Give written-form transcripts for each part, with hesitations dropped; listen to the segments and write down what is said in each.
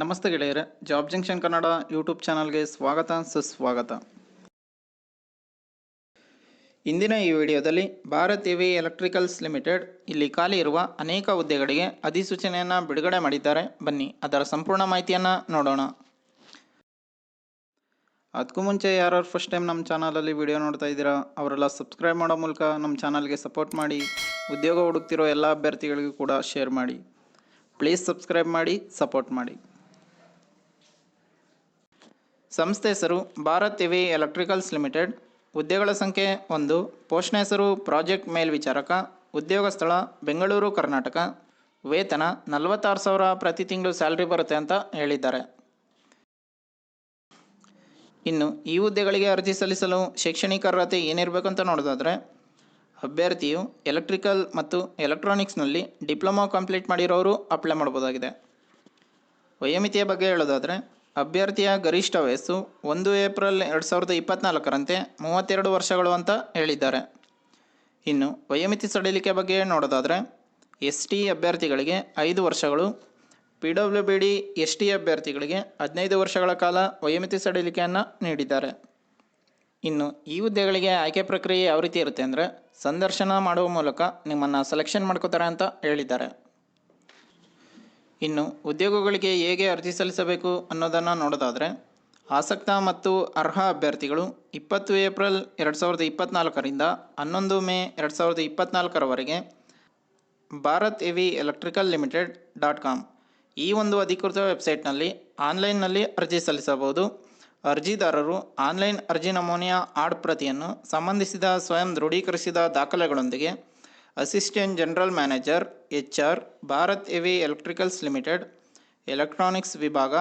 ನಮಸ್ತೆ ಗೆಳೆಯರೆ, job junction Kannada YouTube ಚಾನಲ್ಗೆ ಸ್ವಾಗತ ಸುಸ್ವಾಗತ. ಇಂದಿನ ಈ ವಿಡಿಯೋದಲ್ಲಿ ಭಾರತ್ ಹೆವಿ ಎಲೆಕ್ಟ್ರಿಕಲ್ಸ್ ಲಿಮಿಟೆಡ್ ಇಲ್ಲಿ ಖಾಲಿ ಇರುವ ಅನೇಕ ಹುದ್ದೆಗಳಿಗೆ ಅಧಿಸೂಚನೆಯನ್ನು ಬಿಡುಗಡೆ ಮಾಡಿದ್ದಾರೆ. ಬನ್ನಿ ಅದರ ಸಂಪೂರ್ಣ ಮಾಹಿತಿಯನ್ನು ನೋಡೋಣ. ಅದಕ್ಕೂ ಮುಂಚೆ ಯಾರು ಫಸ್ಟ್ ಟೈಮ್ ನಮ್ಮ ಚಾನಲಲ್ಲಿ ವಿಡಿಯೋ ನೋಡ್ತಾ ಇದ್ದೀರಾ ಅವರೆಲ್ಲ ಸಬ್ಸ್ಕ್ರೈಬ್ ಮಾಡೋ ಮೂಲಕ ನಮ್ಮ ಚಾನಲ್ಗೆ ಸಪೋರ್ಟ್ ಮಾಡಿ. ಉದ್ಯೋಗ ಹುಡುಕ್ತಿರೋ ಎಲ್ಲ ಅಭ್ಯರ್ಥಿಗಳಿಗೂ ಕೂಡ ಶೇರ್ ಮಾಡಿ. ಪ್ಲೀಸ್ ಸಬ್ಸ್ಕ್ರೈಬ್ ಮಾಡಿ, ಸಪೋರ್ಟ್ ಮಾಡಿ. ಸಂಸ್ಥೆ ಹೆಸರು ಭಾರತ್ ಹೆವಿ ಎಲೆಕ್ಟ್ರಿಕಲ್ಸ್ ಲಿಮಿಟೆಡ್. ಹುದ್ದೆಗಳ ಸಂಖ್ಯೆ 1. ಪೋಸ್ಟ್ನ ಹೆಸರು ಪ್ರಾಜೆಕ್ಟ್ ಮೇಲ್ವಿಚಾರಕ. ಉದ್ಯೋಗ ಸ್ಥಳ ಬೆಂಗಳೂರು, ಕರ್ನಾಟಕ. ವೇತನ 46,000 ಪ್ರತಿ ತಿಂಗಳು ಸ್ಯಾಲ್ರಿ ಬರುತ್ತೆ ಅಂತ ಹೇಳಿದ್ದಾರೆ. ಇನ್ನು ಈ ಹುದ್ದೆಗಳಿಗೆ ಅರ್ಜಿ ಸಲ್ಲಿಸಲು ಶೈಕ್ಷಣಿಕ ಅರ್ಹತೆ ಏನಿರಬೇಕು ಅಂತ ನೋಡೋದಾದರೆ, ಅಭ್ಯರ್ಥಿಯು ಎಲೆಕ್ಟ್ರಿಕಲ್ ಮತ್ತು ಎಲೆಕ್ಟ್ರಾನಿಕ್ಸ್ನಲ್ಲಿ ಡಿಪ್ಲೊಮಾ ಕಂಪ್ಲೀಟ್ ಮಾಡಿರೋರು ಅಪ್ಲೈ ಮಾಡ್ಬೋದಾಗಿದೆ. ವಯೋಮಿತಿಯ ಬಗ್ಗೆ ಹೇಳೋದಾದರೆ, ಅಭ್ಯರ್ಥಿಯ ಗರಿಷ್ಠ ವಯಸ್ಸು 1 ಏಪ್ರಿಲ್ 2024ರಂತೆ 32 ವರ್ಷಗಳು ಅಂತ ಹೇಳಿದ್ದಾರೆ. ಇನ್ನು ವಯೋಮಿತಿ ಸಡಿಲಿಕೆ ಬಗ್ಗೆ ನೋಡೋದಾದರೆ, ST ಅಭ್ಯರ್ಥಿಗಳಿಗೆ 5 ವರ್ಷಗಳು, PWBD ST ಅಭ್ಯರ್ಥಿಗಳಿಗೆ 15 ವರ್ಷಗಳ ಕಾಲ ವಯೋಮಿತಿ ಸಡಿಲಿಕೆಯನ್ನು ನೀಡಿದ್ದಾರೆ. ಇನ್ನು ಈ ಹುದ್ದೆಗಳಿಗೆ ಆಯ್ಕೆ ಪ್ರಕ್ರಿಯೆ ಯಾವ ರೀತಿ ಇರುತ್ತೆ ಅಂದರೆ, ಸಂದರ್ಶನ ಮಾಡುವ ಮೂಲಕ ನಿಮ್ಮನ್ನು ಸೆಲೆಕ್ಷನ್ ಮಾಡ್ಕೋತಾರೆ ಅಂತ ಹೇಳಿದ್ದಾರೆ. ಇನ್ನು ಉದ್ಯೋಗಗಳಿಗೆ ಹೇಗೆ ಅರ್ಜಿ ಸಲ್ಲಿಸಬೇಕು ಅನ್ನೋದನ್ನು ನೋಡೋದಾದರೆ, ಆಸಕ್ತ ಮತ್ತು ಅರ್ಹ ಅಭ್ಯರ್ಥಿಗಳು 20 ಏಪ್ರಿಲ್ 2024ರಿಂದ 11 ಮೇ 2024ರವರೆಗೆ ಭಾರತ್ ಹೆವಿ ಎಲೆಕ್ಟ್ರಿಕಲ್ ಲಿಮಿಟೆಡ್.com ಈ ಒಂದು ಅಧಿಕೃತ ವೆಬ್ಸೈಟ್ನಲ್ಲಿ ಆನ್ಲೈನ್ನಲ್ಲಿ ಅರ್ಜಿ ಸಲ್ಲಿಸಬಹುದು. ಅರ್ಜಿದಾರರು ಆನ್ಲೈನ್ ಅರ್ಜಿ ನಮೂನೆಯ ಆರ್ಡ್ ಪ್ರತಿಯನ್ನು ಸಂಬಂಧಿಸಿದ ಸ್ವಯಂ ದೃಢೀಕರಿಸಿದ ದಾಖಲೆಗಳೊಂದಿಗೆ assistant general manager HR, Bharat heavy electricals limited, electronics ವಿಭಾಗ,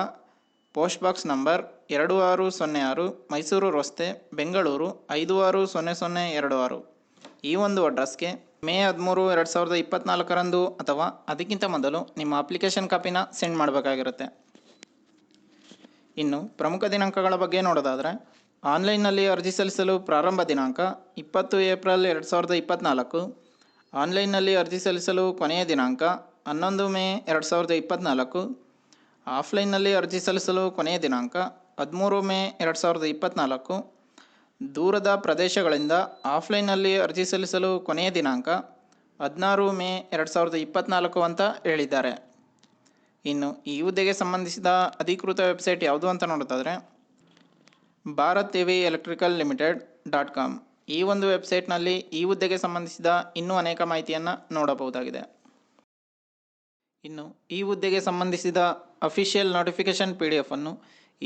ಪೋಸ್ಟ್ ಬಾಕ್ಸ್ ನಂಬರ್ 2606, ಮೈಸೂರು ರಸ್ತೆ, ಬೆಂಗಳೂರು 560026 ಈ ಒಂದು ಅಡ್ರೆಸ್ಗೆ ಮೇ 13, 2024ರಂದು ಅಥವಾ ಅದಕ್ಕಿಂತ ಮೊದಲು ನಿಮ್ಮ ಅಪ್ಲಿಕೇಶನ್ ಕಾಪಿನ ಸೆಂಡ್ ಮಾಡಬೇಕಾಗಿರುತ್ತೆ. ಇನ್ನು ಪ್ರಮುಖ ದಿನಾಂಕಗಳ ಬಗ್ಗೆ ನೋಡೋದಾದರೆ, ಆನ್ಲೈನ್ನಲ್ಲಿ ಅರ್ಜಿ ಸಲ್ಲಿಸಲು ಪ್ರಾರಂಭ ದಿನಾಂಕ 20 ಏಪ್ರಿಲ್ 2024. ಆನ್ಲೈನ್ನಲ್ಲಿ ಅರ್ಜಿ ಸಲ್ಲಿಸಲು ಕೊನೆಯ ದಿನಾಂಕ 11 ಮೇ 2024. ಆಫ್ಲೈನ್ನಲ್ಲಿ ಅರ್ಜಿ ಸಲ್ಲಿಸಲು ಕೊನೆಯ ದಿನಾಂಕ 13 ಮೇ 2024. ದೂರದ ಪ್ರದೇಶಗಳಿಂದ ಆಫ್ಲೈನ್ನಲ್ಲಿ ಅರ್ಜಿ ಸಲ್ಲಿಸಲು ಕೊನೆಯ ದಿನಾಂಕ 16 ಮೇ 2024 ಅಂತ ಹೇಳಿದ್ದಾರೆ. ಇನ್ನು ಈ ಹುದ್ದೆಗೆ ಸಂಬಂಧಿಸಿದ ಅಧಿಕೃತ ವೆಬ್ಸೈಟ್ ಯಾವುದು ಅಂತ ನೋಡೋದಾದರೆ, ಭಾರತ್ ಹೆವಿ ಎಲೆಕ್ಟ್ರಿಕಲ್ ಲಿಮಿಟೆಡ್.com ಈ ಒಂದು ವೆಬ್ಸೈಟ್ನಲ್ಲಿ ಈ ಹುದ್ದೆಗೆ ಸಂಬಂಧಿಸಿದ ಇನ್ನೂ ಅನೇಕ ಮಾಹಿತಿಯನ್ನು ನೋಡಬಹುದಾಗಿದೆ. ಇನ್ನು ಈ ಹುದ್ದೆಗೆ ಸಂಬಂಧಿಸಿದ ಅಫಿಷಿಯಲ್ ನೋಟಿಫಿಕೇಷನ್ PDF ಅನ್ನು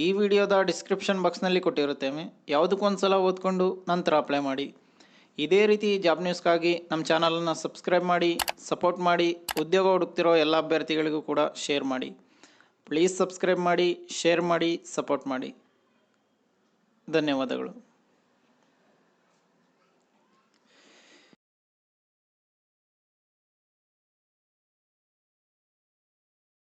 ಈ ವಿಡಿಯೋದ ಡಿಸ್ಕ್ರಿಪ್ಷನ್ ಬಾಕ್ಸ್ನಲ್ಲಿ ಕೊಟ್ಟಿರುತ್ತೇವೆ. ಯಾವುದಕ್ಕೊಂದು ಸಲ ಓದ್ಕೊಂಡು ನಂತರ ಅಪ್ಲೈ ಮಾಡಿ. ಇದೇ ರೀತಿ ಜಾಬ್ ನ್ಯೂಸ್ಗಾಗಿ ನಮ್ಮ ಚಾನಲನ್ನು ಸಬ್ಸ್ಕ್ರೈಬ್ ಮಾಡಿ, ಸಪೋರ್ಟ್ ಮಾಡಿ. ಉದ್ಯೋಗ ಹುಡುಕ್ತಿರೋ ಎಲ್ಲ ಅಭ್ಯರ್ಥಿಗಳಿಗೂ ಕೂಡ ಶೇರ್ ಮಾಡಿ. ಪ್ಲೀಸ್ ಸಬ್ಸ್ಕ್ರೈಬ್ ಮಾಡಿ, ಶೇರ್ ಮಾಡಿ, ಸಪೋರ್ಟ್ ಮಾಡಿ. ಧನ್ಯವಾದಗಳು.